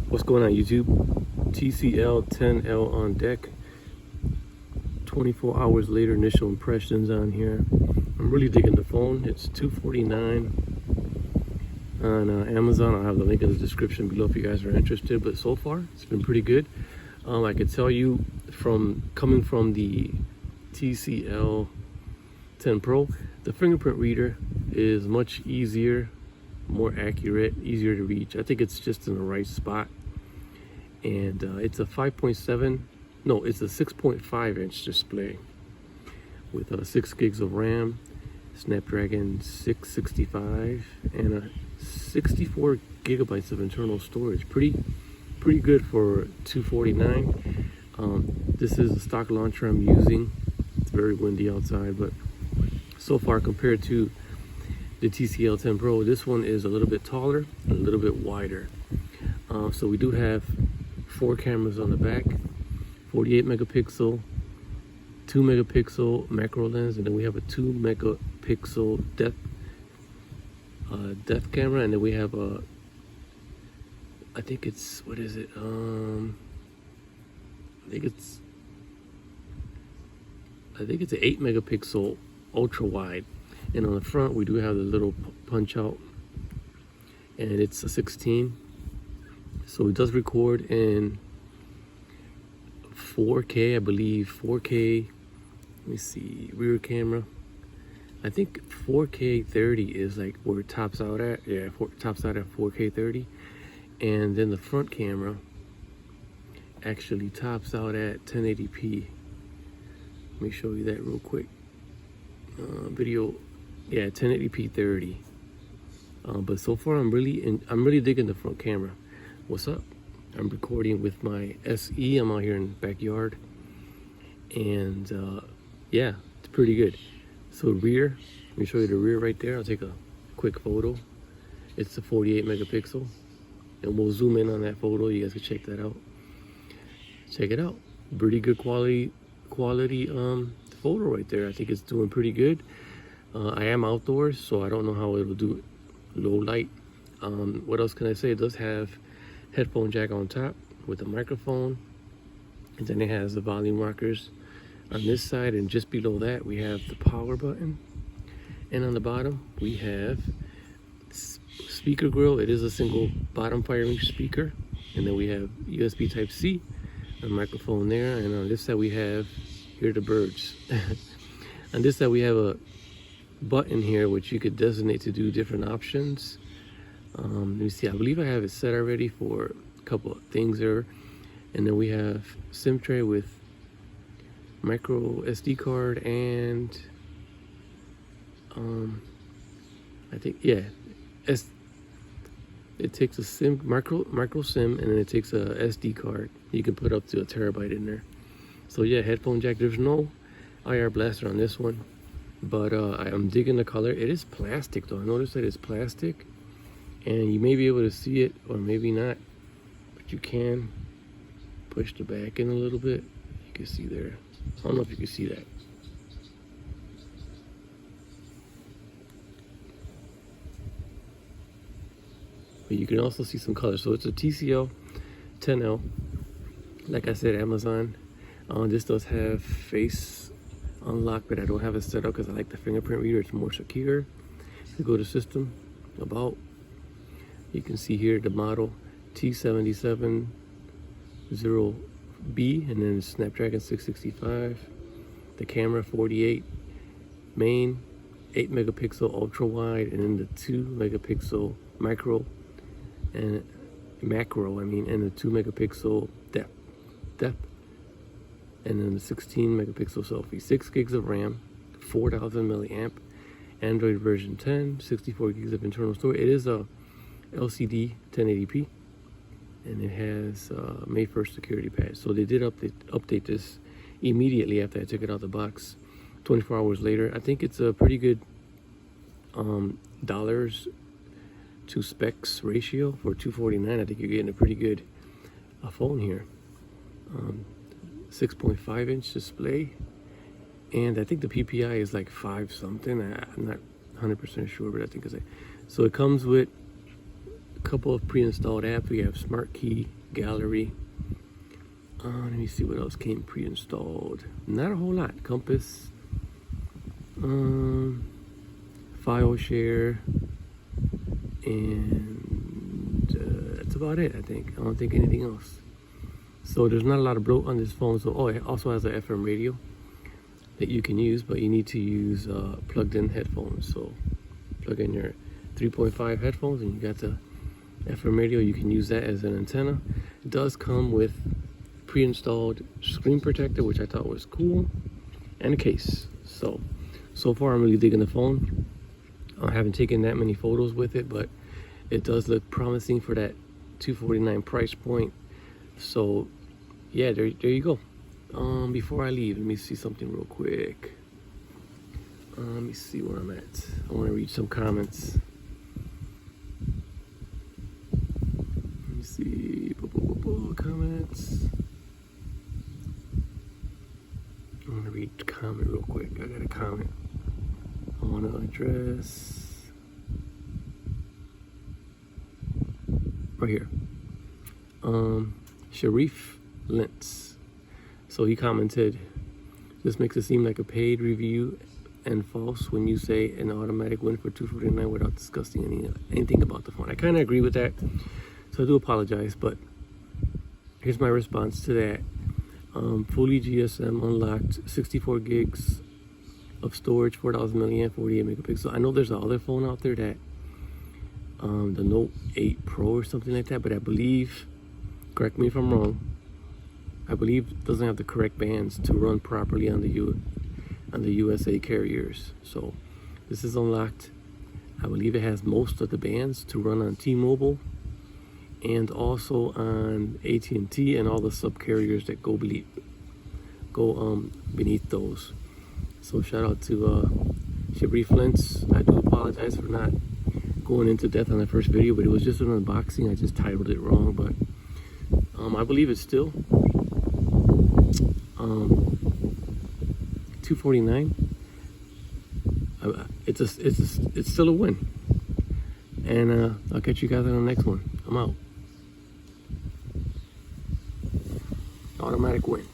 What's going on, YouTube? TCL 10L on deck. 24 hours later, initial impressions on here. I'm really digging the phone. It's $249 on Amazon. I'll have the link in the description below if you guys are interested. But so far, it's been pretty good. I could tell you coming from the TCL 10 Pro, the fingerprint reader is much easier, more accurate, easier to reach. I think it's just in the right spot. And it's a 6.5 inch display with 6 gigs of RAM, Snapdragon 665, and a 64 gigabytes of internal storage. Pretty good for $249. This is the stock launcher I'm using. It's very windy outside, but so far compared to the TCL 10 Pro, this one is a little bit taller and a little bit wider. So we do have 4 cameras on the back, 48 megapixel, 2 megapixel macro lens, and then we have a 2 megapixel depth camera, and then we have a, I think it's, what is it? I think it's an 8 megapixel ultra wide, and on the front we do have the little punch out, and it's a 16. So it does record in 4K, I believe. 4K, let me see, rear camera. I think 4K 30 is like where it tops out at. Yeah, tops out at 4K 30. And then the front camera actually tops out at 1080p. Let me show you that real quick. Video, yeah, 1080p 30. But so far I'm really digging the front camera. What's up? I'm recording with my SE. I'm out here in the backyard, and yeah, it's pretty good. So rear, let me show you the rear right there. I'll take a quick photo. It's a 48 megapixel, and we'll zoom in on that photo. You guys can check that out. Check it out. Pretty good quality photo right there. I think it's doing pretty good. I am outdoors, so I don't know how it'll do low light. What else can I say? It does have headphone jack on top with a microphone, and then it has the volume rockers on this side, and just below that we have the power button, and on the bottom we have speaker grill. It is a single bottom firing speaker, and then we have USB type C, a microphone there, and on this side we have, here are the birds. On this side we have a button here which you could designate to do different options. Let me see, I believe I have it set already for a couple of things there. And then we have SIM tray with micro SD card, and I think, yeah, it takes a SIM, micro SIM, and then it takes a SD card. You can put up to 1 terabyte in there. So yeah, headphone jack. There's no IR blaster on this one, but I'm digging the color. It is plastic though. I noticed that it's plastic. And you may be able to see it, or maybe not, but you can push the back in a little bit. You can see there. I don't know if you can see that. But you can also see some color. So it's a TCL 10L. Like I said, Amazon. This does have face unlock, but I don't have it set up because I like the fingerprint reader. It's more secure. You go to system, about. You can see here the model T770B, and then Snapdragon 665. The camera 48, main 8 megapixel ultra wide, and then the 2 megapixel macro, and the 2 megapixel depth, and then the 16 megapixel selfie. 6 gigs of RAM, 4,000 milliamp, Android version 10, 64 gigs of internal storage. It is a LCD 1080p, and it has May 1st security patch. So they did update this immediately after I took it out the box, 24 hours later. I think it's a pretty good dollars to specs ratio for $249. I think you're getting a pretty good phone here. 6.5 inch display, and I think the PPI is like 5 something. I'm not 100% sure, but I think it's like. So it comes with a couple of pre-installed apps. We have Smart Key gallery. Let me see what else came pre-installed. Not a whole lot. Compass, file share, and that's about it, I think. I don't think anything else. So there's not a lot of bloat on this phone. So, oh, it also has an FM radio that you can use, but you need to use plugged-in headphones. So plug in your 3.5 headphones and you got the FM radio. You can use that as an antenna. It does come with pre-installed screen protector, which I thought was cool, and a case. So far I'm really digging the phone. I haven't taken that many photos with it, but it does look promising for that $249 price point. So yeah, there you go. Before I leave, let me see something real quick. Let me see where I'm at. I want to read some comments. Let me see. Comments. I want to read the comment real quick. I got a comment I want to address. Right here. Sharif Lentz. So he commented, this makes it seem like a paid review and false when you say an automatic win for $249 without discussing anything about the phone. I kind of agree with that, so I do apologize, but here's my response to that. Fully GSM unlocked, 64 gigs of storage, 4,000 milliamp, 48 megapixel. I know there's another phone out there that, the Note 8 Pro or something like that, but I believe, correct me if I'm wrong, I believe it doesn't have the correct bands to run properly on the USA carriers. So this is unlocked. I believe it has most of the bands to run on T-Mobile and also on AT&T and all the sub carriers that go beneath those. So shout out to Sharif Lentz. I do apologize for not going into depth on the first video, but it was just an unboxing. I just titled it wrong, but I believe it's still $249. It's still a win, and I'll catch you guys on the next one. I'm out. Automatic win.